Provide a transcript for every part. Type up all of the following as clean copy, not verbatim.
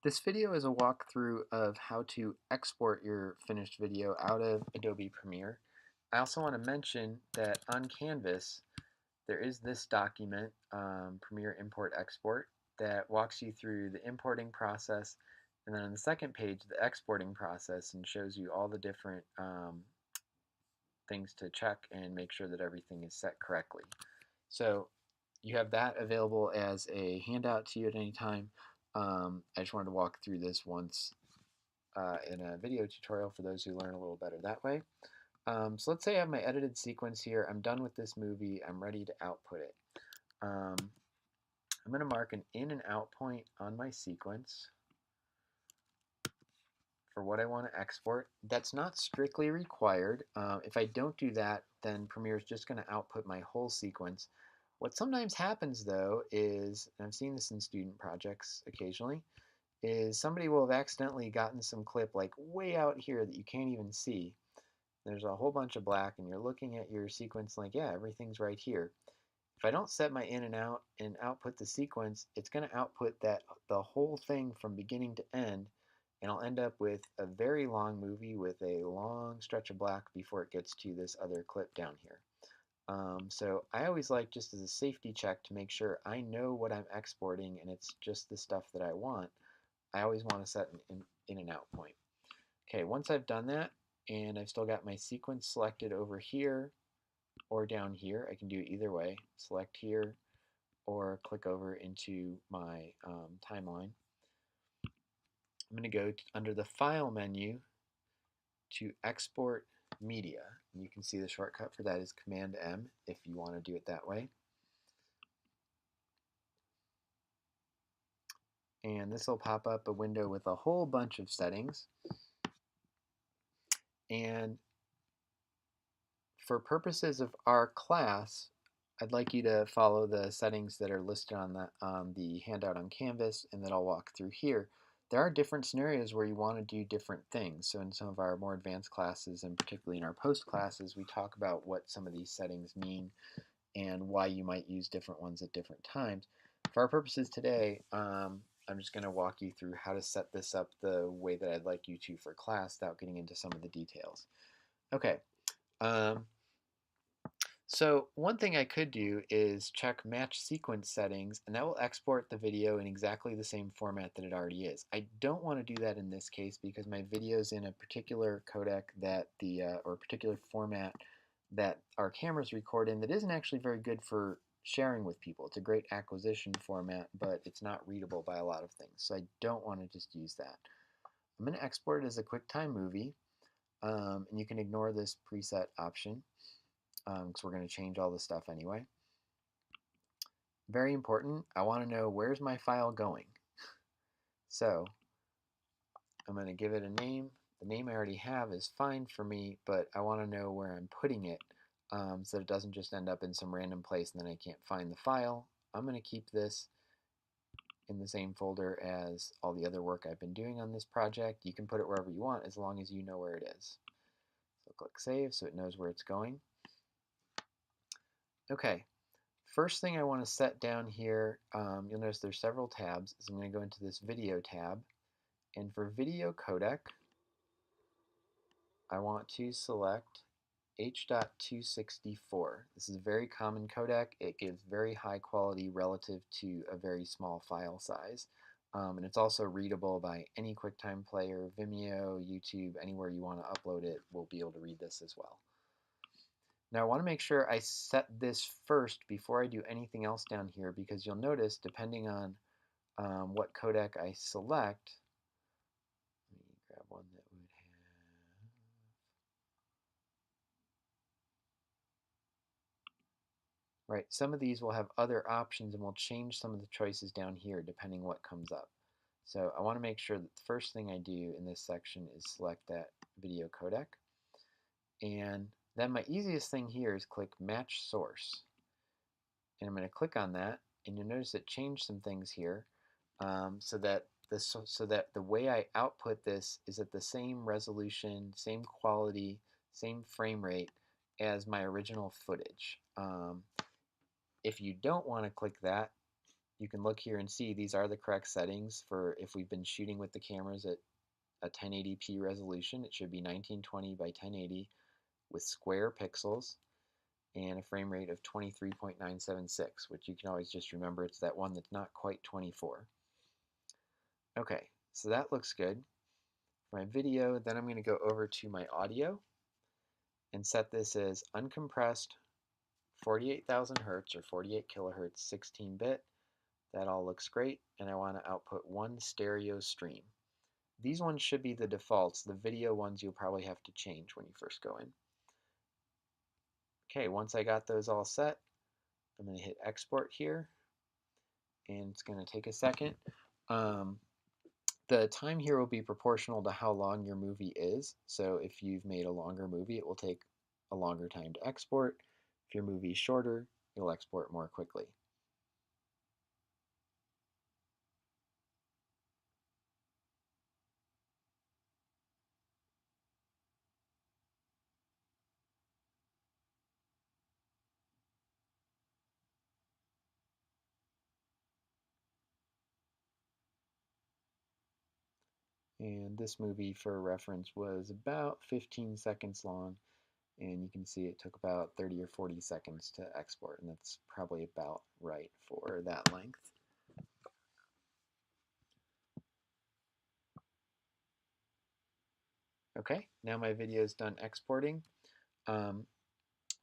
This video is a walkthrough of how to export your finished video out of Adobe Premiere. I also want to mention that on Canvas, there is this document, Premiere Import Export, that walks you through the importing process, and then on the second page, the exporting process, and shows you all the different things to check and make sure that everything is set correctly. So you have that available as a handout to you at any time. I just wanted to walk through this once in a video tutorial for those who learn a little better that way. So let's say I have my edited sequence here. I'm done with this movie. I'm ready to output it. I'm going to mark an in and out point on my sequence for what I want to export. That's not strictly required. If I don't do that, then Premiere is just going to output my whole sequence. What sometimes happens though is, and I've seen this in student projects occasionally, is somebody will have accidentally gotten some clip like way out here that you can't even see. There's a whole bunch of black and you're looking at your sequence like, yeah, everything's right here. If I don't set my in and out and output the sequence, it's going to output the whole thing from beginning to end, and I'll end up with a very long movie with a long stretch of black before it gets to this other clip down here. So I always like, just as a safety check to make sure I know what I'm exporting and it's just the stuff that I want, I always want to set an in and out point. Okay, once I've done that and I've still got my sequence selected over here or down here, I can do it either way. Select here or click over into my timeline. I'm going to go under the File menu to Export Media. And you can see the shortcut for that is Command M if you want to do it that way. And this will pop up a window with a whole bunch of settings. And for purposes of our class, I'd like you to follow the settings that are listed on the handout on Canvas and that I'll walk through here. There are different scenarios where you want to do different things. So in some of our more advanced classes, and particularly in our post classes, we talk about what some of these settings mean and why you might use different ones at different times. For our purposes today, I'm just going to walk you through how to set this up the way that I'd like you to for class without getting into some of the details. Okay. So one thing I could do is check match sequence settings, and that will export the video in exactly the same format that it already is. I don't want to do that in this case because my video is in a particular codec that or particular format that our cameras record in that isn't actually very good for sharing with people. It's a great acquisition format, but it's not readable by a lot of things. So I don't want to just use that. I'm going to export it as a QuickTime movie, and you can ignore this preset option because we're going to change all this stuff anyway. Very important, I want to know where's my file going. So I'm going to give it a name. The name I already have is fine for me, but I want to know where I'm putting it so that it doesn't just end up in some random place and then I can't find the file. I'm going to keep this in the same folder as all the other work I've been doing on this project. You can put it wherever you want as long as you know where it is. So click Save so it knows where it's going. Okay, first thing I want to set down here, you'll notice there's several tabs. So I'm going to go into this Video tab, and for Video Codec, I want to select H.264. This is a very common codec. It gives very high quality relative to a very small file size. And it's also readable by any QuickTime player, Vimeo, YouTube, anywhere you want to upload it, we'll be able to read this as well. Now I want to make sure I set this first before I do anything else down here, because you'll notice depending on what codec I select, let me grab one that would have, right, some of these will have other options and we'll change some of the choices down here depending what comes up. So I want to make sure that the first thing I do in this section is select that video codec. And then my easiest thing here is click Match Source. And I'm going to click on that, and you'll notice it changed some things here so that the way I output this is at the same resolution, same quality, same frame rate as my original footage. If you don't want to click that, you can look here and see these are the correct settings for if we've been shooting with the cameras at a 1080p resolution. It should be 1920 by 1080 with square pixels and a frame rate of 23.976, which you can always just remember it's that one that's not quite 24. Okay, so that looks good. For my video, then I'm going to go over to my audio and set this as uncompressed 48,000 hertz or 48 kilohertz 16-bit. That all looks great, and I want to output one stereo stream. These ones should be the defaults. The video ones you'll probably have to change when you first go in. Okay, once I got those all set, I'm going to hit export here, and it's going to take a second. The time here will be proportional to how long your movie is. So if you've made a longer movie, it will take a longer time to export. If your movie is shorter, you'll export more quickly. And this movie, for reference, was about 15 seconds long, and you can see it took about 30 or 40 seconds to export, and that's probably about right for that length. Okay, now my video is done exporting.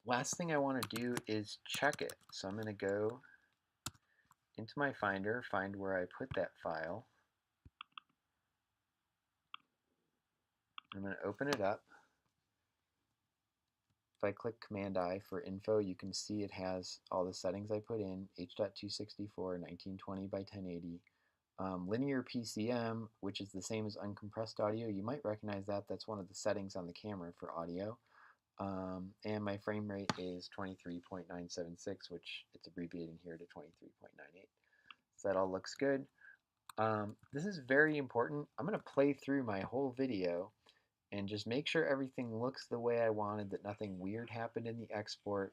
Last thing I want to do is check it. So I'm going to go into my Finder, find where I put that file. I'm going to open it up. If I click Command I for info, you can see it has all the settings I put in, H.264, 1920 by 1080. Linear PCM, which is the same as uncompressed audio, you might recognize that. That's one of the settings on the camera for audio. And my frame rate is 23.976, which it's abbreviating here to 23.98. So that all looks good. This is very important. I'm going to play through my whole video and just make sure everything looks the way I wanted, that nothing weird happened in the export,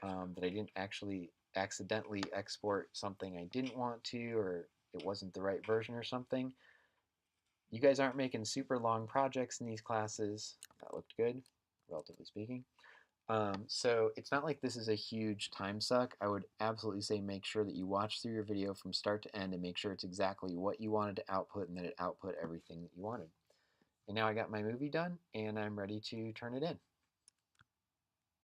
that I didn't actually accidentally export something I didn't want to, or it wasn't the right version or something. You guys aren't making super long projects in these classes. That looked good, relatively speaking. So it's not like this is a huge time suck. I would absolutely say make sure that you watch through your video from start to end and make sure it's exactly what you wanted to output and that it output everything that you wanted. And now I got my movie done and I'm ready to turn it in.